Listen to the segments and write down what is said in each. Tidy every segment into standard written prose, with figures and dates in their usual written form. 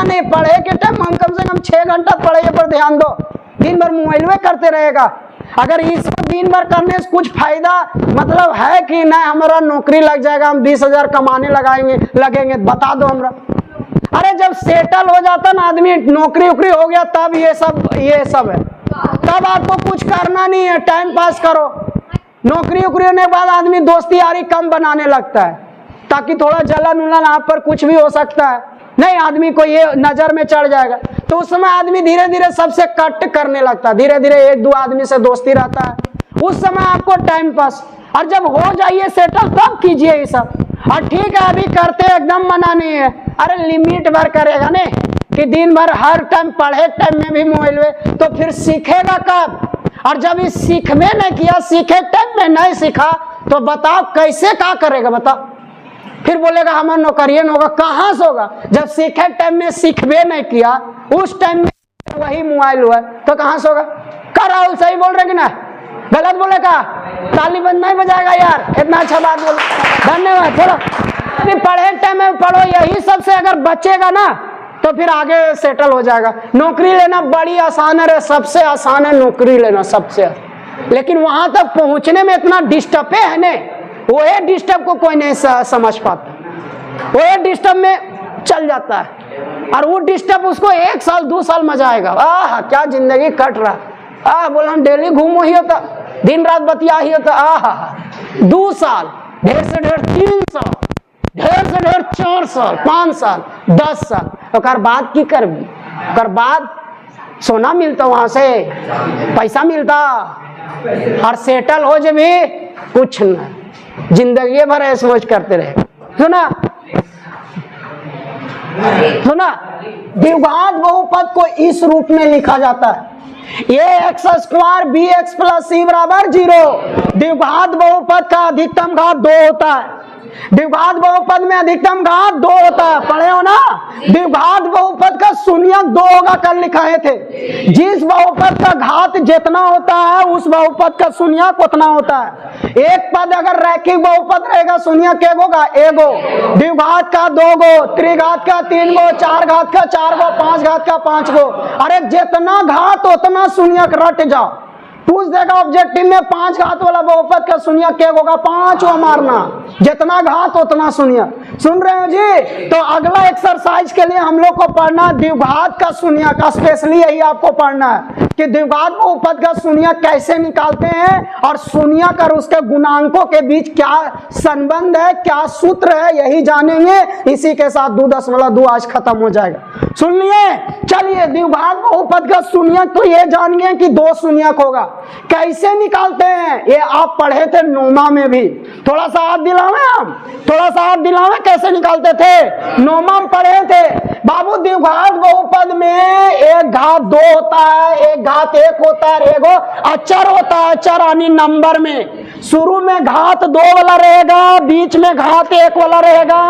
नहीं, पढ़े के टाइम हम कम से कम 6 घंटा पढ़ाई पर ध्यान दो। दिन भर मोबाइल में करते रहेगा, अगर इसको दिन भर करने से कुछ फायदा मतलब है कि नहीं, हमारा नौकरी लग जाएगा, हम 20,000 कमाने लगेंगे, बता दो हमरा। अरे जब सेटल हो जाता ना आदमी, नौकरी वोकरी हो गया, तब ये सब है, तब आपको कुछ करना नहीं है, टाइम पास करो। नौकरी वोकरी होने के बाद आदमी दोस्ती यारी कम बनाने लगता है, ताकि थोड़ा जलन उलन आप पर कुछ भी हो सकता है, नहीं आदमी को ये नजर में चढ़ जाएगा, तो उस समय आदमी धीरे धीरे सबसे कट करने लगता है, धीरे धीरे 1-2 आदमी से दोस्ती रहता है, उस समय आपको टाइम पास। और जब हो जाइए सेटल तब कीजिए ये सब। और ठीक है अभी करते एकदम मना नहीं है, अरे लिमिट भर करेगा नहीं कि दिन भर हर टाइम पढ़े टाइम में भी मोबाइल में, तो फिर सीखेगा कब? और जब इस सीखबे नहीं किया, सीखे टाइम में नहीं सीखा, तो बताओ कैसे क्या करेगा? बताओ, फिर बोलेगा हमारा नौकरियन होगा, कहाँ से होगा? जब सीखे टाइम में सीखबे नहीं किया, उस टाइम में वही मोबाइल हुआ, तो कहाँ से होगा? कर राहुल सही बोल रहे कि ना गलत बोलेगा? ताली बंद नहीं बजाएगा यार, इतना अच्छा बात बोल, धन्यवाद। थोड़ा अभी पढ़े टाइम में पढ़ो, यही सबसे अगर बचेगा ना तो फिर आगे सेटल हो जाएगा। नौकरी लेना बड़ी आसान है, सबसे आसान है नौकरी लेना सबसे, लेकिन वहां तक पहुंचने में इतना डिस्टर्ब है ने, वो एक डिस्टर्ब को कोई नहीं समझ पाता, वो एक डिस्टर्ब में चल जाता है, और वो डिस्टर्ब उसको 1 साल 2 साल मजा आएगा, आह क्या जिंदगी कट रहा, बोला हम डेली घूमो ही होता, दिन रात बतिया ही होता, 2 साल, ढेर से ढेर 3 साल, ढेर से ढेर 4 साल, 5 साल, 10 साल, और बाद की करबी, और बाद सोना मिलता, वहां से पैसा मिलता, और सेटल हो जब भी कुछ नहीं, जिंदगी भर ऐसे मौज करते रहे। सुना द्विघात बहुपद को इस रूप में लिखा जाता है, a² bx + c = 0। द्विघात बहुपद का अधिकतम घात 2 होता है, द्विघात बहुपद में अधिकतम घात 2 होता है, पढ़े हो ना? द्विघात बहुपद का शून्यक 2 होगा, कल लिखाए थे। जिस बहुपद का घात जितना होता है उस बहुपद का शून्यक उतना होता है। एक पद अगर रैखिक बहुपद रहेगा, शून्यक एक होगा, 1 गो, द्विघात का 2 गो, त्रिघात का 3 गो, 4 घात का 4 गो, 5 घात का 5 गो। अरे जितना घात उतना शून्यक रट जाओ। पूछ देगा ऑब्जेक्टिव में 5 घात वाला बहुपद का शून्यक क्या होगा? 5 मारना, जितना घात उतना शून्यक। सुन रहे हो जी? तो अगला एक्सरसाइज के लिए हम लोग को पढ़ना द्विघात का शून्यक, स्पेशली यही आपको पढ़ना है कि द्विघात बहुपद का शून्यक कैसे निकालते हैं और शून्यक और उसके गुणांकों के बीच क्या संबंध है, क्या सूत्र है, यही जानेंगे। इसी के साथ 2-10 आज खत्म हो जाएगा। सुन लिए? चलिए, द्विघात बहुपद का शून्यक तो ये जान गए कि 2 शून्यक होगा। कैसे निकालते हैं ये आप पढ़े थे नोमा में भी। थोड़ा सा याद दिलावे, हम थोड़ा सा याद दिलावे कैसे निकालते थे, नोमा में पढ़े थे बाबू। द्विघात बहुपद में एक घात 2 होता है, एक घात 1 होता है, एगो अचर होता है। अचर यानी नंबर में शुरू में घात 2 वाला रहेगा, बीच में घात 1 वाला रहेगा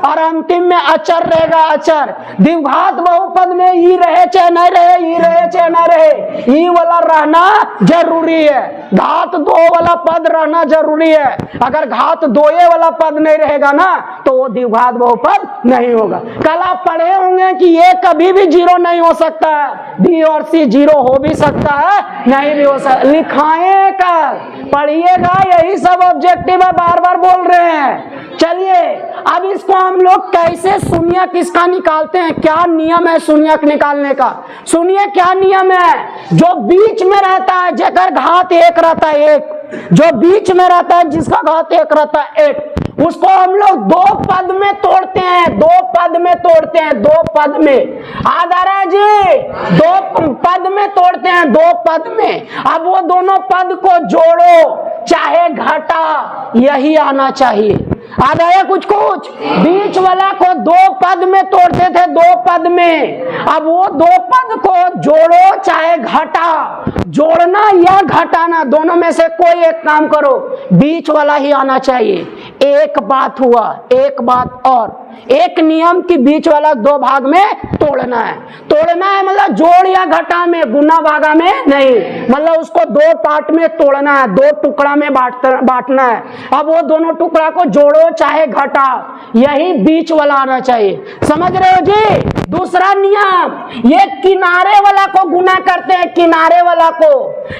और अंतिम में अचर रहेगा, अचर। द्विघात बहुपद में ई रहे चाहे नहीं रहे, ई रहे चाहे ना रहे, ई वाला रहना जरूरी है। घात 2 वाला पद रहना जरूरी है। अगर घात 2 वाला पद नहीं रहेगा ना तो वो द्विघात बहुपद नहीं होगा। कल आप पढ़े होंगे कि ये कभी भी 0 नहीं हो सकता है, बी और सी 0 हो भी सकता है, नहीं भी हो सकता। लिखाएं कल, पढ़िएगा, यही सब ऑब्जेक्टिव है, बार बार बोल रहे हैं। चलिए अब इसको हम लोग कैसे शून्यक इसका निकालते हैं, क्या नियम है शून्यक निकालने का। सुनिए क्या नियम है। जो बीच में रहता है जेकर घात 1 रहता है, 1 जो बीच में रहता है जिसका घात 1 रहता है, 1, उसको हम लोग 2 पद में तोड़ते हैं, 2 पद में तोड़ते हैं, 2 पद में। आधारा जी 2 पद में तोड़ते हैं, 2 पद में। अब वो दोनों पद को जोड़ो चाहे घटा, यही आना चाहिए। आधा कुछ बीच वाला को 2 पद में तोड़ते थे, 2 पद में। अब वो 2 पद को जोड़ो चाहे घटा, जोड़ना या घटाना दोनों में से कोई एक काम करो, बीच वाला ही आना चाहिए। एक बात हुआ, एक बात और, एक नियम की बीच वाला 2 भाग में तोड़ना है। तोड़ना है मतलब जोड़ या घटा में, गुना भागा में नहीं, मतलब उसको 2 पार्ट में तोड़ना है, 2 टुकड़ा में बांटना है। अब वो दोनों टुकड़ा को जोड़ो चाहे घटा, यही बीच वाला आना चाहिए। समझ रहे हो जी? दूसरा दूसरा नियम, ये किनारे वाला को गुना करते हैं, किनारे वाला को,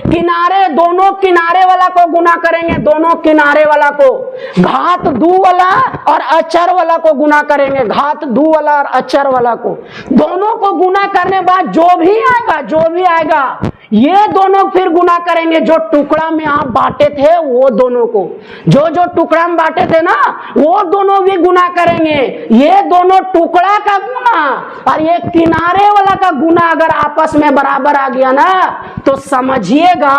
किनारे दोनों किनारे वाला को गुना करेंगे, दोनों किनारे वाला को, घात दू वाला और अचर वाला को गुना करेंगे, घात दू वाला और अचर वाला को, दोनों को गुना करने बाद जो भी आएगा ये दोनों फिर गुना करेंगे, जो टुकड़ा में आप बांटे थे वो दोनों को, जो टुकड़ा में बांटे थे ना वो दोनों भी गुना करेंगे, ये दोनों टुकड़ा का गुना और ये किनारे वाला का गुना अगर आपस में बराबर आ गया ना तो समझिएगा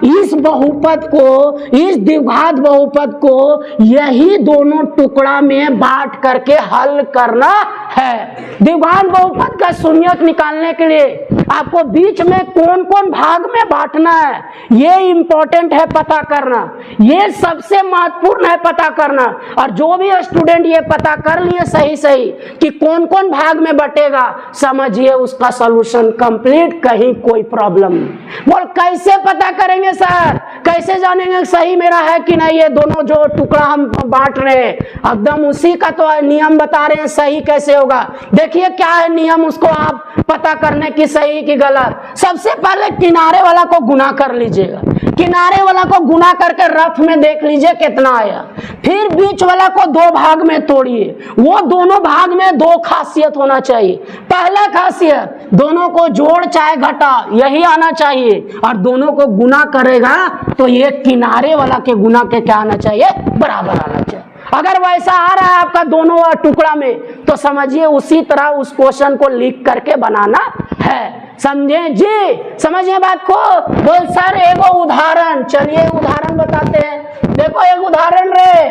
इस बहुपद को, इस द्विघात बहुपद को यही दोनों टुकड़ा में बांट करके हल करना है। द्विघात बहुपद का शून्यक निकालने के लिए आपको बीच में कौन कौन भाग में बांटना है ये इंपॉर्टेंट है पता करना, ये सबसे महत्वपूर्ण है पता करना। और जो भी स्टूडेंट ये पता कर लिए सही कि कौन कौन भाग में बटेगा, समझिए उसका सॉल्यूशन कंप्लीट, कहीं कोई प्रॉब्लम नहीं। बोल कैसे पता करेंगे सर, कैसे जानेंगे सही मेरा है कि नहीं, ये दोनों जो टुकड़ा हम बांट रहे हैं एकदम उसी का तो नियम बता रहे हैं, सही कैसे होगा। देखिए क्या है नियम, उसको आप पता करने की सही की गलत। सबसे पहले किनारे वाला को गुना कर लीजिएगा, किनारे वाला को गुना करके रफ में देख लीजिए कितना आया, फिर बीच वाला को दो भाग में तोड़िए, वो दोनों भाग में दो खासियत होना चाहिए। पहला खासियत दोनों को जोड़ चाहे घटा यही आना चाहिए, और दोनों को गुना करेगा तो ये किनारे वाला के गुना के क्या आना चाहिए, बराबर आना चाहिए। अगर वैसा आ रहा है आपका दोनों टुकड़ा में तो समझिए उसी तरह उस क्वेश्चन को लिख करके बनाना है। समझे जी, समझिए बात को। बोल सर एगो उदाहरण, चलिए उदाहरण बताते हैं। देखो एक उदाहरण रे,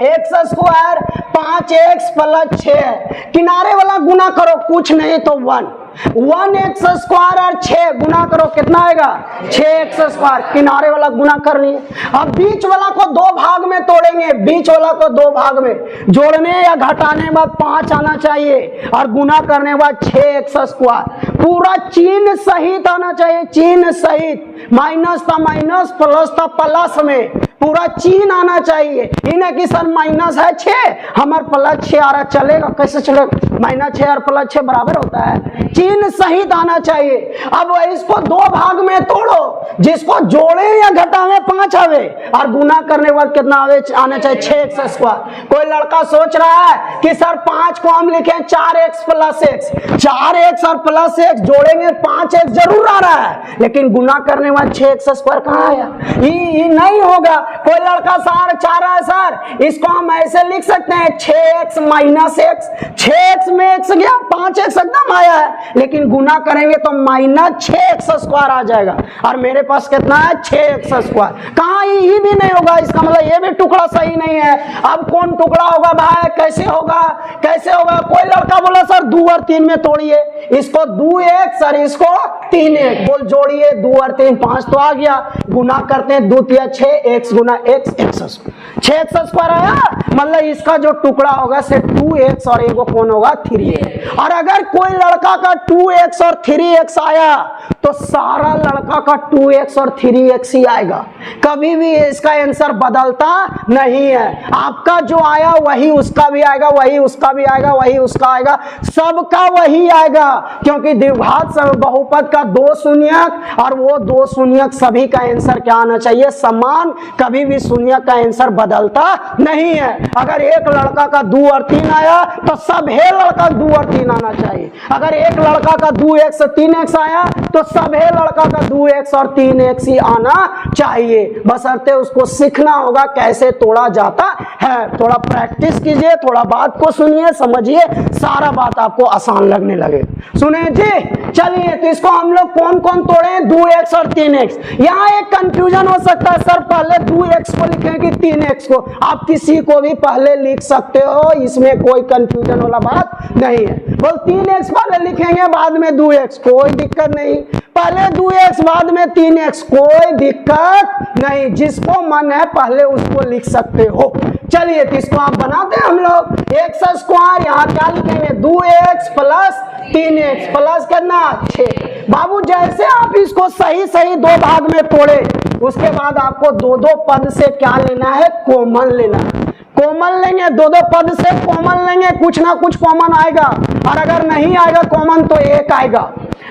एक्स स्क्वायर 5x + 6, किनारे वाला गुना करो कुछ नहीं तो 1x स्क्वायर और 6 गुना करो कितना आएगा 6x स्क्वायर, किनारे वाला गुना कर लिए। अब बीच वाला को दो भाग में तोड़ेंगे, बीच वाला को दो भाग में जोड़ने या घटाने के बाद 5 आना चाहिए और गुना करने के बाद 6x स्क्वायर, पूरा चिन्ह सहित आना चाहिए, चिन्ह सहित, माइनस था माइनस, प्लस था प्लस में पूरा चिन्ह आना चाहिए। इन्हें कि सर माइनस है 6 हमारे प्लस 6 आ रहा, चलेगा कैसे चलेगा, -6 और +6 बराबर होता है, चिन्ह सहित आना चाहिए। अब इसको दो भाग में तोड़ो, जिसको जोड़े या घटावे 5 आवे और गुना करने के बाद कितना आना चाहिए 6x स्क्वायर। कोई लड़का सोच रहा है कि सर 5 को हम लिखें 4x + x, 4x और +x जोड़ेंगे 5x जरूर आ रहा है, लेकिन गुना करने के बाद 6x स्क्वायर कहाँ आया, ये नहीं होगा। कोई लड़का सर चाह रहा है सर इसको हम ऐसे लिख सकते हैं 6x - x, 6x में x गया 5x एकदम आया है, लेकिन गुना करेंगे तो -6x स्क्वायर आ जाएगा और मेरे पास कितना है 6x स्क्वायर, कहाँ ये भी नहीं होगा, इसका मतलब ये भी टुकड़ा सही नहीं है। अब कौन टुकड़ा होगा भाई, कैसे होगा, कैसे होगा। कोई लड़का बोला सर 2 और 3 में तोड़िए, इसको 2x और इसको 3x, बोल जोड़िए 2 और 3 5 तो आ गया, गुना करते हैं 2 3 6 x गुना x 6x स्क्वायर आया, मतलब इसका जो टुकड़ा होगा से 2x और एगो कौन होगा 3x। और अगर कोई लड़का का 2x और 3x आया तो सारा लड़का का 2x और 3x ही आएगा, कभी भी इसका आंसर बदलता नहीं है। आपका जो आया वही उसका भी आएगा, वही उसका भी आएगा, वही उसका आएगा, सबका वही आएगा, क्योंकि द्विघात बहुपद का 2 शून्यक और वो 2 शून्यक सभी का आंसर क्या आना चाहिए समान, कभी भी शून्यक का आंसर बदलता नहीं है। अगर एक लड़का का 2 और 3 आया तो सभी लड़का 2 और 3 आना चाहिए, अगर एक लड़का का 2x और 3x आया तो सभी लड़का का 2x और 3x ही आना चाहिए, बशर्ते उसको सीखना होगा कैसे तोड़ा जाता है। थोड़ा प्रैक्टिस कीजिए, थोड़ा बात को सुनिए समझिए, सारा बात आपको आसान लगने लगे। सुने जी, चलिए तो इसको हम लोग कौन कौन तोड़े 2x और 3x। यहाँ एक कंफ्यूजन हो सकता है सर पहले 2x को लिखें कि 3x को, आप किसी को भी पहले लिख सकते हो, इसमें कोई कंफ्यूजन वाला बात नहीं है। बोल 3x पहले लिखेंगे बाद में 2x, कोई दिक्कत नहीं, पहले 2x बाद में 3x, कोई दिक्कत नहीं, जिसको मन है पहले उसको लिख सकते हो। चलिए तो इसको आप बनाते हैं हम लोग x स्क्वायर, यहाँ क्या लिखेंगे 2x + 3x प्लस कितना 6। बाबू जैसे आप इसको सही सही 2 भाग में तोड़े उसके बाद आपको 2 पद से क्या लेना है कॉमन लेना है। कॉमन लेंगे, दो दो पद से कॉमन लेंगे, कुछ ना कुछ कॉमन आएगा। और अगर नहीं आएगा कॉमन तो एक आएगा,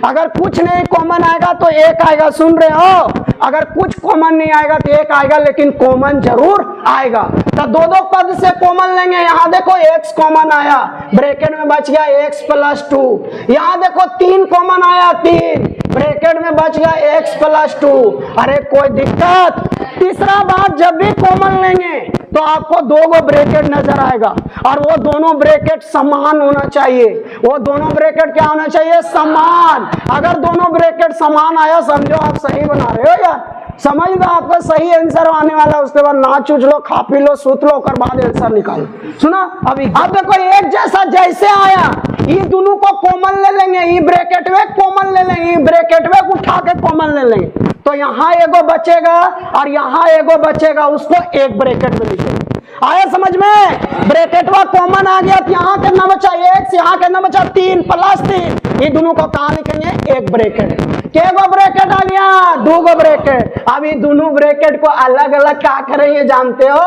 अगर कुछ नहीं कॉमन आएगा तो एक आएगा। सुन रहे हो, अगर कुछ कॉमन नहीं आएगा तो एक आएगा, लेकिन कॉमन जरूर आएगा। तो दो दो पद से कॉमन लेंगे। यहाँ देखो x कॉमन आया, ब्रैकेट में बच गया x प्लस 2। यहाँ देखो 3 कॉमन आया, 3 ब्रैकेट में बच गया x प्लस 2। अरे कोई दिक्कत? तीसरा बात, जब भी कॉमन लेंगे तो आपको दो गो ब्रैकेट नजर आएगा, और वो दोनों ब्रैकेट समान होना चाहिए। वो दोनों ब्रैकेट क्या होना चाहिए? समान। अगर दोनों ब्रैकेट समान आया, समझो आप सही बना रहे हो यार, समझ लो आपका सही आंसर आने वाला है। उसके बाद नाच उच लो, खा पी लो, सूत लो, और बाद आंसर निकालो। सुना अभी, अब देखो एक जैसा जैसे आया, ये दोनों को कॉमन ले लेंगे, ये ब्रैकेट में कॉमन ले लेंगे, ये ब्रैकेट में उठा के कॉमन ले लेंगे, तो यहाँ एगो बचेगा और यहाँ एगो बचेगा, उसको एक ब्रैकेट में लिखेंगे। आया समझ में? ब्रैकेट में कॉमन आ गया, तो यहाँ कितना बचा? x, यहाँ कितना बचा? 3 प्लस 3। ये दोनों को कहाँ लिखेंगे? एक ब्रैकेट। केगो ब्रैकेट आ गया? 2 गो ब्रैकेट। अब ये दोनों ब्रैकेट को अलग अलग क्या करेंगे जानते हो?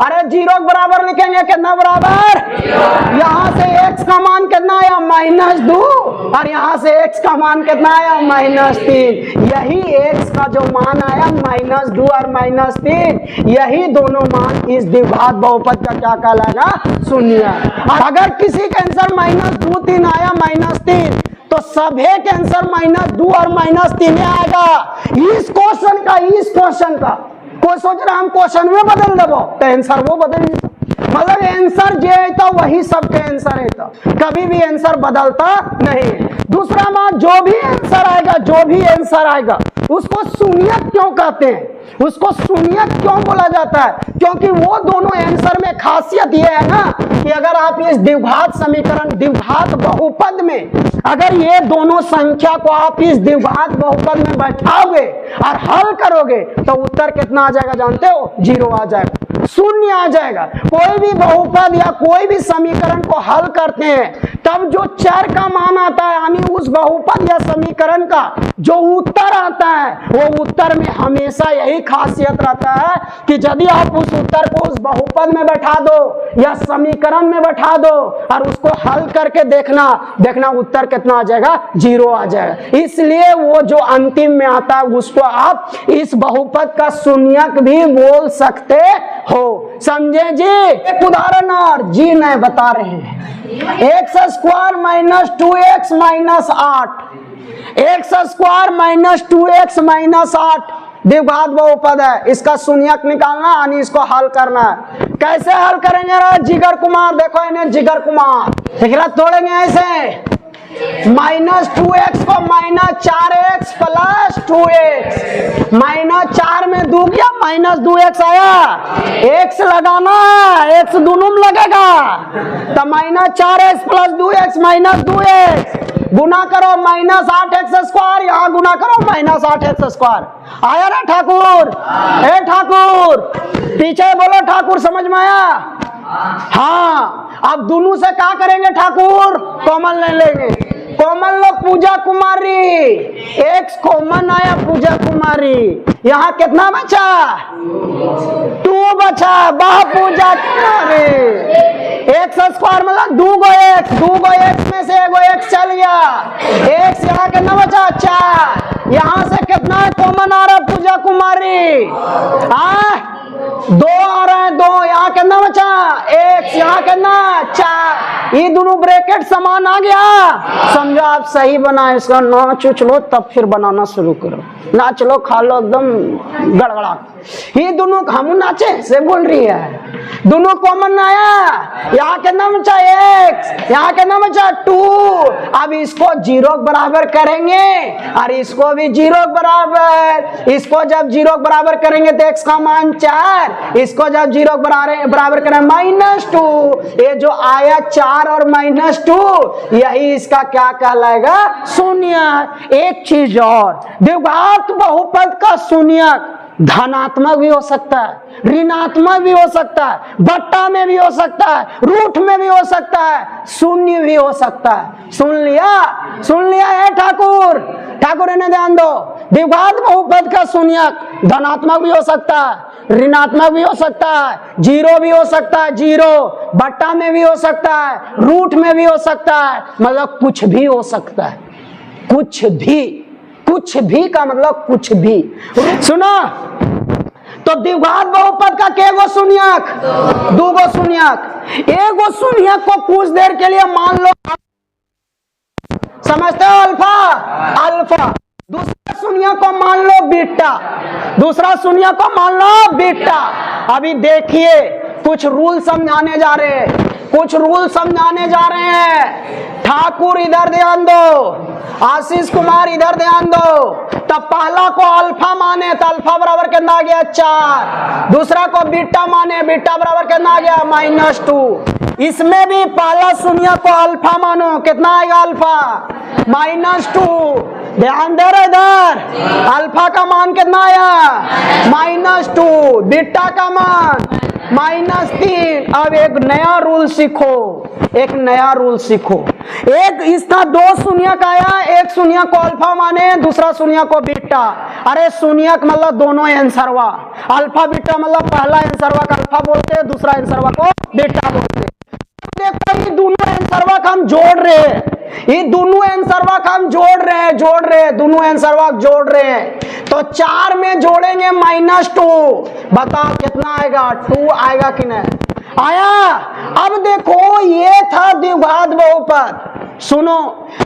अरे 0 के बराबर लिखेंगे। कितना बराबर? यहाँ से x का मान कितना आया? -2, और यहाँ से x का मान कितना आया? -3। यही x का जो मान आया -2 और -3, यही दोनों मान इस द्विघात बहुपद का क्या कहलाएगा? शून्य। अगर किसी का आंसर -2 3 आया -3, तो सभी के आंसर -2 और -3 आएगा। इस क्वेश्चन का कोई सोच रहा हम क्वेश्चन में बदल देबो तो आंसर वो बदल, मतलब आंसर जो है तो वही सबके आंसर है, तो कभी भी आंसर बदलता नहीं। दूसरा बात, जो भी आंसर आएगा उसको शून्यक क्यों कहते हैं? उसको शून्यक क्यों बोला जाता है? क्योंकि वो दोनों आंसर में खासियत ये है ना कि अगर आप इस द्विघात समीकरण, द्विघात बहुपद में अगर ये दोनों संख्या को आप इस द्विघात बहुपद में बैठाओगे और हल करोगे तो उत्तर कितना आ जाएगा जानते हो? 0 आ जाएगा, शून्य आ जाएगा। कोई भी बहुपद या कोई भी समीकरण को हल करते हैं तब जो चर का मान आता है, यानी उस बहुपद या समीकरण का जो उत्तर आता है, वो उत्तर में हमेशा यही खासियत रहता है कि यदि आप उस उत्तर को उस बहुपद में बैठा दो या समीकरण में बैठा दो और उसको हल करके देखना उत्तर कितना आ जाएगा? 0 आ जाएगा। इसलिए वो जो अंतिम में आता है उसको आप इस बहुपद का शून्यक भी बोल सकते हो। समझे जी? एक उदाहरण और जी नहीं बता रहे हैं। x² - 2x - 8, x² - 2x - 8 द्विघात बहुपद है। इसका शून्यक निकालना यानी इसको हल करना है। कैसे हल करेंगे रे जिगर कुमार? देखो इन्हें जिगर कुमार तोड़ेंगे ऐसे, -2x को -4x प्लस 2x, -4 में 2 गया, -2x आया, x लगाना है, x दोनों में लगेगा, तो -4x प्लस 2x -2x गुना करो -8x², यहाँ गुना करो -8x²। आया ना ठाकुर? हे ठाकुर, पीछे बोलो ठाकुर, समझ में आया? हाँ, अब दोनों से क्या करेंगे ठाकुर? कॉमन ले लेंगे। कॉमन लो पूजा कुमारी, x कॉमन आया पूजा कुमारी, यहाँ कितना बचा? 2 बचा, वाह पूजा कुमारी। x² मतलब 2 गो x में से एगो x चल गया, x यहाँ कितना बचा? 4। यहाँ से कितना कॉमन आ रहा पूजा कुमारी? 2 आ रहा है, 2। यहाँ कितना बचा? x, यहाँ कितना? 4। ये दोनों ब्रैकेट समान आ गया। समझो आप सही बनाए, इसका नाच उच लो तब फिर बनाना शुरू करो। नाच लो, खा लो एकदम गड़गड़ा। ये दोनों हम नाचे से बोल रही है, दोनों कॉमन आया। यहाँ कितना बचा? x, यहाँ कितना बचा? 2। अब इसको 0 के बराबर करेंगे और इसको भी 0 के बराबर। इसको जब 0 के बराबर करेंगे तो x का मान 4, इसको जब 0 के बराबर करेंगे -2। ये जो आया 4 और -2, यही इसका क्या कहलाएगा? शून्य। एक चीज और, द्विघात बहुपद का शून्यक धनात्मक भी हो सकता है, ऋणात्मक भी हो सकता है, बट्टा में भी हो सकता है, रूट में भी हो सकता है, शून्य भी हो सकता है। सुन लिया है ठाकुर? ठाकुर इन्हें ध्यान दो। द्विघात बहुपद का शून्यक धनात्मक भी हो सकता है, ऋणात्मक भी हो सकता है, जीरो भी हो सकता है, जीरो बट्टा में भी हो सकता है, रूट में भी हो सकता है, मतलब कुछ भी हो सकता है। कुछ भी का मतलब कुछ भी। सुनो, तो द्विघात बहुपद का केगो शून्यक? दूगो शून्यक। एगो शून्यक को कुछ देर के लिए मान लो, समझते हो, अल्फा। दूसरा शून्य को मान लो बीटा, दूसरा शून्य को मान लो बीटा। अभी देखिए कुछ रूल समझाने जा रहे हैं, कुछ रूल समझाने जा रहे हैं। ठाकुर इधर ध्यान दो, आशीष कुमार इधर ध्यान दो। तब पहला को अल्फा माने तो अल्फा बराबर कितना आ गया? 4। दूसरा को बीटा माने, बीटा बराबर कितना आ गया? -2। इसमें भी पहला शून्य को अल्फा मानो, कितना आएगा अल्फा? -2। ध्यान दे रहे इधर, अल्फा का मान कितना आया? -2। बीटा का मान -3। अब एक नया रूल सीखो, एक नया रूल सीखो। एक इसका दो शून्यक आया, एक शून्य को अल्फा माने, दूसरा शून्य को बीटा। अरे शून्यक मतलब दोनों आंसरवा, अल्फा बीटा मतलब पहला आंसरवा का अल्फा बोलते हैं, दूसरा आंसरवा को बीटा बोलते हैं। देखो ये दोनों आंसरवा का हम जोड़ रहे हैं, ये दोनों आंसरवा का हम जोड़ रहे हैं, दोनों आंसरवा जोड़ रहे हैं। तो 4 में जोड़ेंगे -2, बताओ कितना आएगा? 2 आएगा कि नहीं आया? अब देखो ये था द्विघात बहुपद। सुनो,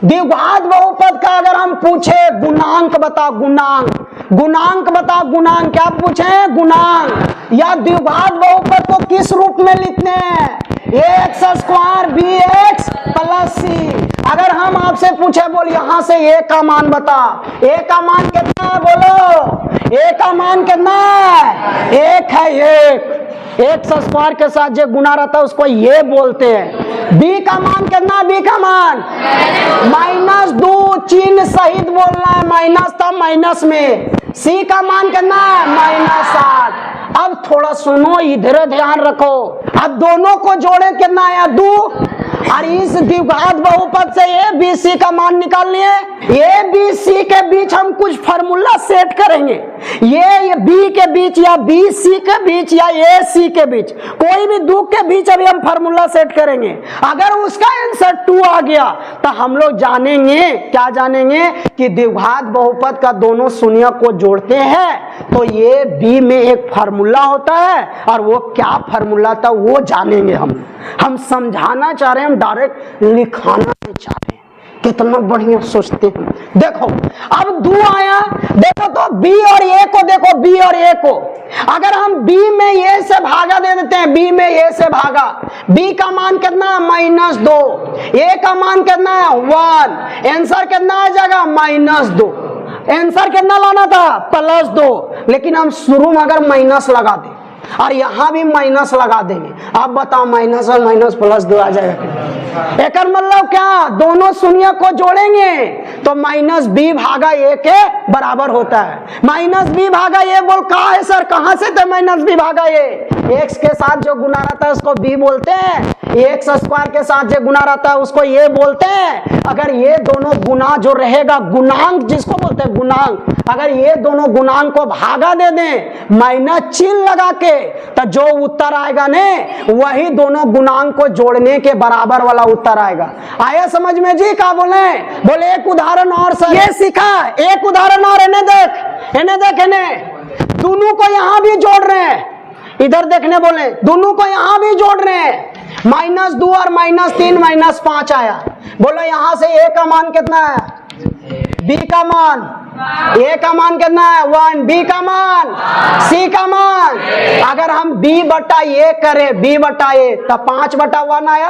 द्विघात बहुपद का अगर हम पूछे गुणांक बता, गुणांक बता, गुणांक क्या पूछे? गुणांक। या द्विघात बहुपद को किस रूप में लिखते हैं? ax² bx + c। अगर हम आपसे पूछे, बोल यहां से a का मान बता, a का मान कितना है? बोलो a का मान कितना है? 1 है। x² के साथ जो गुना रहता है उसको ये बोलते हैं। b का मान कितना? b का मान -2, चिन्ह सहित बोलना है, माइनस था माइनस में। c का मान कितना है? -8। अब थोड़ा सुनो, इधर ध्यान रखो। अब दोनों को जोड़े कितना आया? 2। और इस द्विघात बहुपद से ए बी सी का मान निकाल लिए। ए बी सी के बीच हम कुछ फार्मूला सेट करेंगे, ये बी के बीच या बी सी के बीच या ए सी के बीच, कोई भी दो के बीच अभी हम फार्मूला सेट करेंगे। अगर उसका आंसर 2 आ गया तो हम लोग जानेंगे, क्या जानेंगे? कि द्विघात बहुपद का दोनों शून्य को जोड़ते हैं तो ये बी में एक फार्मूला होता है, और वो क्या फार्मूला था वो जानेंगे। हम समझाना चाह रहे हैं, हम डायरेक्ट लिखाना नहीं चाह रहे हैं। कितना बढ़िया सोचते हैं। देखो अब 2 आया, देखो तो b और a को देखो, b और a को अगर हम b में a से भागा दे देते हैं, b में a से भागा, b का मान कितना? -2। a का मान कितना है? 1। आंसर कितना आ जाएगा? -2। आंसर कितना लाना था? +2। लेकिन हम शुरू में अगर माइनस लगा दें और यहां भी माइनस लगा देंगे, आप बताओ माइनस और माइनस +2 आ जाएगा। एक मतलब क्या? दोनों शून्य को जोड़ेंगे तो -b भागा a के बराबर होता है। -b भागा a बोल कहा है सर? कहां से थे -b भागा a? x के साथ जो गुना रहता है उसको b बोलते हैं, x² के साथ जो गुना रहता है उसको a बोलते हैं। अगर ये दोनों गुना जो रहेगा, गुणांक जिसको बोलते हैं गुणांक, अगर ये दोनों गुणांक को भागा दे दें माइनस चिन्ह लगा के, तो जो उत्तर आएगा ने वही दोनों गुणांक को जोड़ने के बराबर वाला उत्तर आएगा। आया समझ में जी? क्या बोले? बोले एक उदाहरण और सर, ये सीखा, एक उदाहरण और, इन्हें देख, इन्हें दोनों को यहां भी जोड़ रहे हैं, इधर देखने बोले, दोनों को यहां भी जोड़ रहे हैं। -2 और -3 -5 आया। बोलो यहां से a का मान कितना है? b का मान, a का मान कितना है? 1। b का मान, c का मान। अगर हम b बटा a करें, b बटा a, तो 5/1 आया,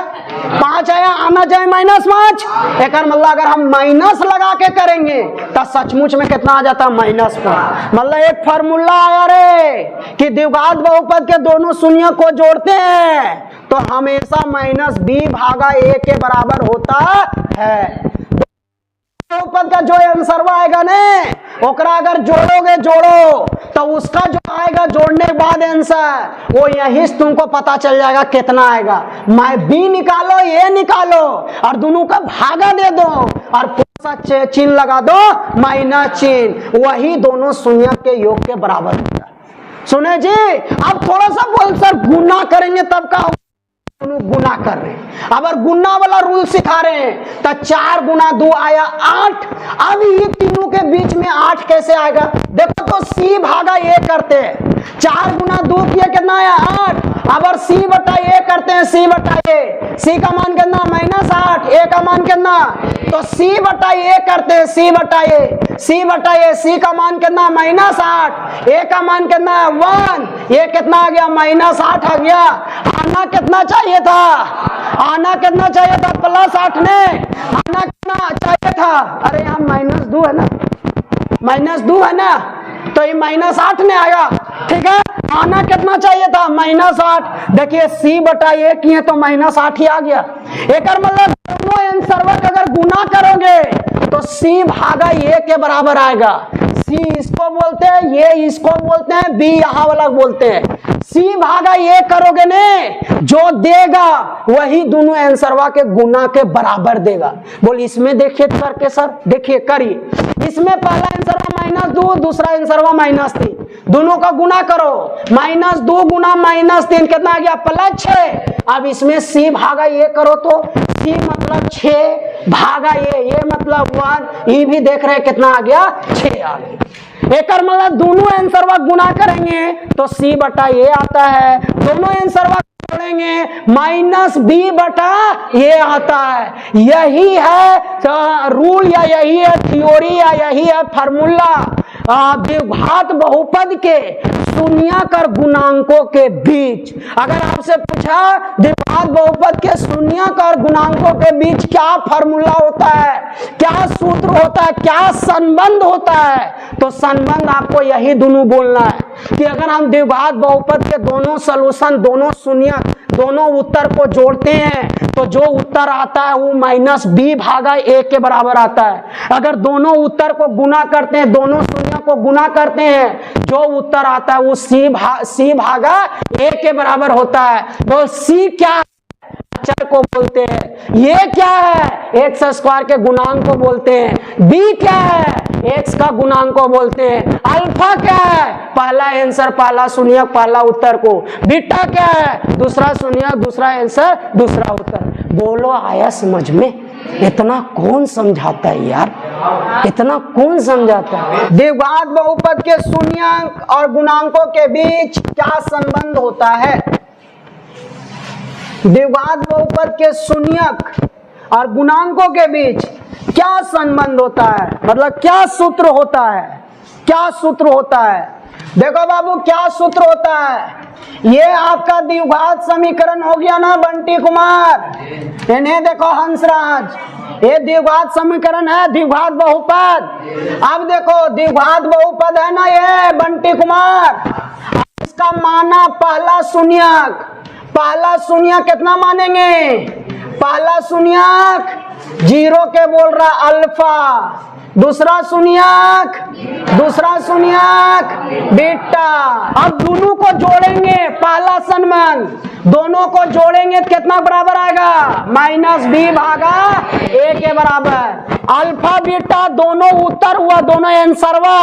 5 आया, आना जाए -5। एक मतलब अगर हम माइनस लगा के करेंगे तो सचमुच में कितना आ जाता? -5। मतलब एक फार्मूला आया रे कि द्विघात बहुपद के दोनों शून्य को जोड़ते हैं तो हमेशा -b भागा a के बराबर होता है। बहुपद का जो आंसर आएगा ने, ओकरा अगर जोड़ोगे, जोड़ो तो उसका जो आएगा जोड़ने के बाद आंसर वो यही से तुमको पता चल जाएगा कितना आएगा। बी निकालो, ए निकालो और दोनों का भागा दे दो और कौन सा चिन्ह लगा दो, माइनस चिन्ह, वही दोनों शून्यक के योग के बराबर होगा। सुने जी, अब थोड़ा सा बोल सर गुना करेंगे तब का गुना कर रहे हैं। अब गुना वाला रूल सिखा रहे हैं तो 4 गुना 2 आया 8। अब ये तीनों के बीच में 8 कैसे आएगा? देखो तो सी भागा ए करते हैं, 4 गुना 2 किया कितना आया 8। अब सी बटा ए करते हैं, सी बटा ए, सी का मान कितना -8, ए का मान कितना, तो सी बटा ए करते हैं, सी बटा ए, सी बटा ए, सी का मान कितना -8, ए का मान कितना 1, ये कितना आ गया -8 आ गया। आना कितना चाहिए था, आना कितना चाहिए था +8 ने, आना कितना चाहिए था, अरे यहाँ -2 है ना, -2 है ना, तो ये -8 ने आया। ठीक है, आना कितना चाहिए था -8। देखिए सी बटा ए किए तो -8 ही आ गया। एक मतलब दोनों आंसर अगर गुना करोगे तो सी भागा ए के बराबर आएगा। सी इसको बोलते हैं, ये इसको बोलते हैं, बी यहाँ वाला बोलते हैं। सी भागा ये करोगे ने, जो देगा वही दोनों आंसरवा के गुना के बराबर देगा। बोल इसमें देखिए करके सर, देखिए करिए, इसमें पहला आंसरवा -2, दूसरा आंसरवा -3, दोनों का गुना करो, -2 गुना -3 कितना आ गया +6। अब इसमें सी भागा ये करो तो सी मतलब 6 भागा ये मतलब 1, ये भी देख रहे हैं कितना आ गया 6 आ गया। एक मतलब दोनों आंसर गुना करेंगे तो सी बटा ये आता है, दोनों आंसर जोड़ेंगे -b बटा ये आता है। यही है रूल या यही है थ्योरी या यही है फार्मूला द्विघात बहुपद के शून्याकर गुणांकों के बीच। अगर आपसे पूछा द्विघात बहुपद के शून्याकर गुणांकों के बीच क्या फार्मूला होता है, क्या सूत्र होता है, क्या संबंध होता है, तो संबंध आपको यही दोनों बोलना है कि अगर हम द्विघात बहुपद के दोनों सॉल्यूशन, दोनों शून्यक, दोनों उत्तर को जोड़ते हैं तो जो उत्तर आता है वो -b भागा a के बराबर आता है। अगर दोनों उत्तर को गुना करते हैं, दोनों शून्य को गुना करते हैं, जो उत्तर आता है वो c भागा a के बराबर होता है। तो c क्या है, अचर को बोलते हैं। ये क्या है, एक्स स्क्वायर के गुणांक को बोलते हैं। b क्या है, x का गुणांक को बोलते हैं। अल्फा क्या है, पहला आंसर, पहला शून्यक, पहला उत्तर को। बीटा क्या है, दूसरा शून्यक, दूसरा आंसर, दूसरा उत्तर। बोलो आया समझ में? इतना कौन समझाता है यार, इतना कौन समझाता है? द्विघात बहुपद के शून्यक और गुणांकों के बीच क्या संबंध होता है? द्विघात बहुपद के शून्यक और गुणांकों के बीच क्या संबंध होता है, मतलब क्या सूत्र होता है, क्या सूत्र होता है? देखो बाबू क्या सूत्र होता है, ये आपका द्विघात समीकरण हो गया ना बंटी कुमार, इन्हें देखो हंसराज, ये द्विघात समीकरण है, द्विघात बहुपद। अब देखो द्विघात बहुपद है ना ये बंटी कुमार, इसका माना पहला शून्यक, पहला शून्यक कितना मानेंगे, पहला शून्यक 0 के बोल रहा अल्फा, दूसरा शून्यक, दूसरा शून्यक बीटा। अब दोनों को जोड़ेंगे, पहला संबंध, दोनों को जोड़ेंगे कितना बराबर आएगा, -b भागा a के बराबर। अल्फा बीटा दोनों उत्तर हुआ, दोनों आंसरवा।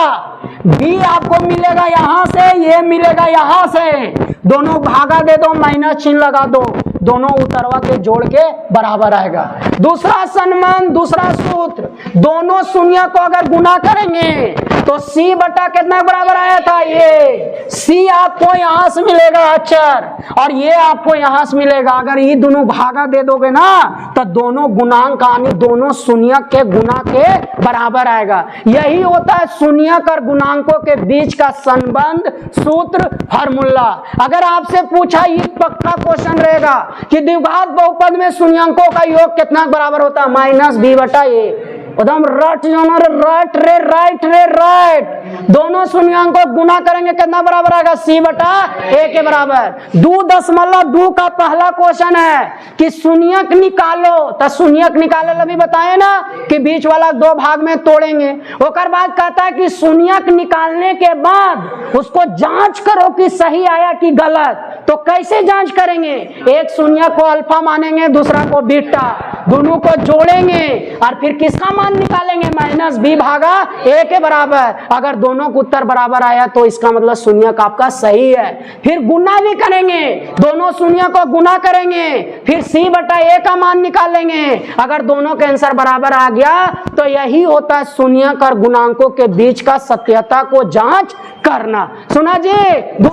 b आपको मिलेगा यहां से, ये मिलेगा यहां से, दोनों भागा दे दो, माइनस चिन्ह लगा दो, दोनों उत्तरवा के जोड़ के बराबर आएगा। दूसरा संबंध, दूसरा सूत्र, दोनों शून्य को अगर गुना करेंगे तो c बटा कितना बराबर आया था, ये c आपको यहां से मिलेगा अक्षर, और ये आपको यहां से मिलेगा। अगर ये दोनों भागा दे दोगे ना तो दोनों गुणांक यानी दोनों शून्यक के गुना के बराबर आएगा। यही होता है शून्यक और गुणांकों के बीच का संबंध, सूत्र, फार्मूला। अगर आपसे पूछा, ये पक्का क्वेश्चन रहेगा कि द्विघात बहुपद में शून्यंकों का योग कितना बराबर होता है, -b बटा a। एकदम रट जाना रे, रट रे, राइट रे, राइट। दोनों शून्यांक को गुना करेंगे कितना बराबर आएगा? C बटा A के बराबर। 2.2 का पहला क्वेश्चन है कि शून्यक निकालो, तो शून्यक निकाले अभी बताए ना कि बीच वाला 2 भाग में तोड़ेंगे। ओकर बाद कहता है कि शून्यक निकालने के बाद उसको जांच करो कि सही आया कि गलत। तो कैसे जांच करेंगे? एक शून्यक को अल्फा मानेंगे, दूसरा को बीटा, दोनों को जोड़ेंगे और फिर किसका मान निकालेंगे? -b भागा A के बराबर। अगर दोनों को उत्तर बराबर आया तो इसका मतलब शून्यक आपका सही है। फिर गुना भी करेंगे, दोनों शून्य को गुना करेंगे, फिर C बटा A का मान निकालेंगे। अगर दोनों के आंसर बराबर आ गया तो यही होता है शून्यक और गुणांकों के बीच का सत्यता को जांच करना। सुना जी,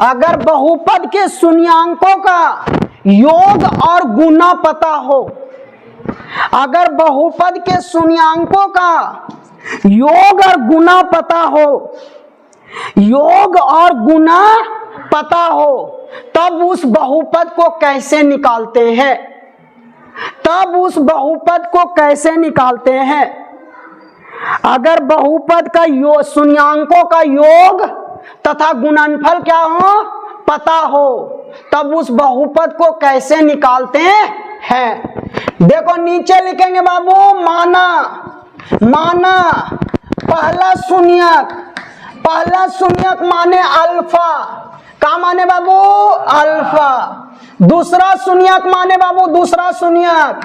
अगर बहुपद के शून्यांकों का योग और गुना पता हो, अगर बहुपद के शून्यांकों का योग और गुना पता हो, योग और गुना पता हो, तब उस बहुपद को कैसे निकालते हैं? तब उस बहुपद को कैसे निकालते हैं? अगर बहुपद का योग, शून्यांकों का योग तथा गुणनफल क्या हो पता हो, तब उस बहुपद को कैसे निकालते हैं? देखो नीचे लिखेंगे बाबू, माना, माना पहला शून्यक माने अल्फा, का माने बाबू? अल्फा। दूसरा शून्यक माने बाबू, दूसरा शून्यक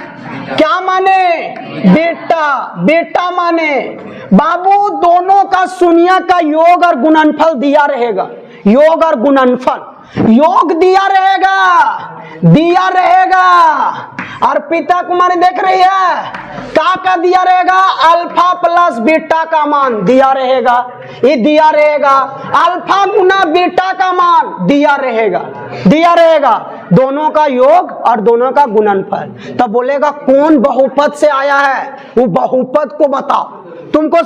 क्या माने? बीटा, बीटा माने बाबू दोनों का शून्यक का योग और गुणनफल दिया रहेगा। योग और गुणनफल, योग दिया रहेगा। और पिता कुमारी देख रही है, का दिया रहेगा? अल्फा प्लस बीटा का मान दिया रहेगा, ये दिया रहेगा। अल्फा गुना बीटा का मान दिया रहेगा। दोनों का योग और दोनों का गुणनफल। तब बोलेगा कौन बहुपद से आया है, वो बहुपद को बताओ। तुमको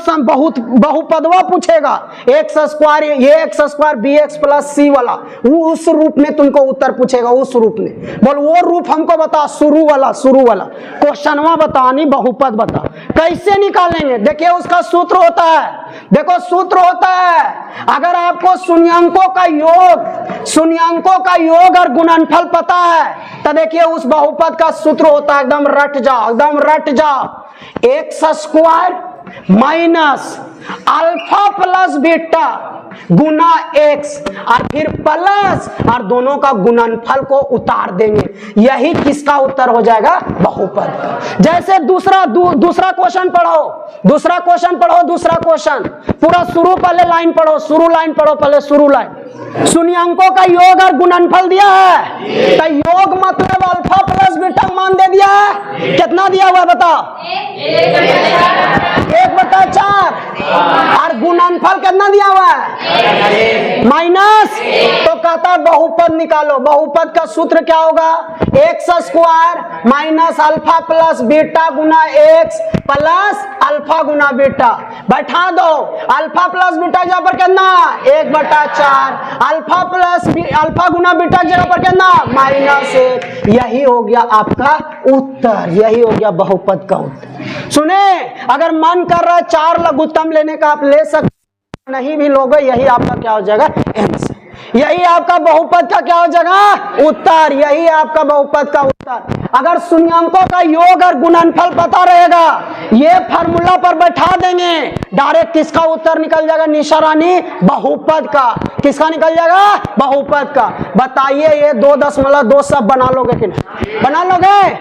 बहुपदवा पूछेगा, x square a² bx plus c वाला, वो उस रूप में तुमको उत्तर पूछेगा, उस रूप में। बोल वो रूप हमको बता, शुरू वाला क्वेश्चनवा बतानी, बहुपद बता। कैसे निकालेंगे? देखिए उसका सूत्र होता है, देखो सूत्र होता है, अगर आपको शून्यांकों का योग और गुणनफल पता है तो देखिए उस बहुपद का सूत्र होता है, एकदम रट जाओ, x² minus alpha plus beta गुना x और फिर प्लस और दोनों का गुणनफल को उतार देंगे। यही किसका उत्तर हो जाएगा? बहुपद। जैसे दूसरा क्वेश्चन पढ़ो, दूसरा क्वेश्चन पूरा शुरू पहले लाइन पढ़ो, शुरू लाइन। शून्यांकों का योग और गुणनफल दिया है, तो योग मतलब अल्फा प्लस बीटा मान दे दिया है। कितना दिया हुआ बताओ? 1/4। और गुणनफल कितना दिया हुआ है? माइनस। तो कहता बहुपद निकालो। बहुपद का सूत्र क्या होगा? x² minus alpha plus beta गुना x प्लस अल्फा गुना बीटा। बैठा दो, अल्फा प्लस बीटा जगह पर कितना? 1/4। अल्फा गुना बीटा जगह पर कितना? -1। यही हो गया आपका उत्तर, यही हो गया बहुपद का उत्तर। सुने, अगर मन कर रहा है 4 लघुत्तम लेने का आप ले सकते, नहीं भी लोगे, यही आपका क्या हो जाएगा? आंसर। यही आपका बहुपद का क्या हो जाएगा? उत्तर। यही आपका बहुपद का उत्तर। अगर शून्यांकों का योग और गुणनफल पता रहेगा, ये फार्मूला पर बैठा देंगे, डायरेक्ट किसका उत्तर निकल जाएगा? निशा रानी, बहुपद का। किसका निकल जाएगा? बहुपद का। बताइए ये 2.2 सब बना लोगे कि नहीं? बना लोगे?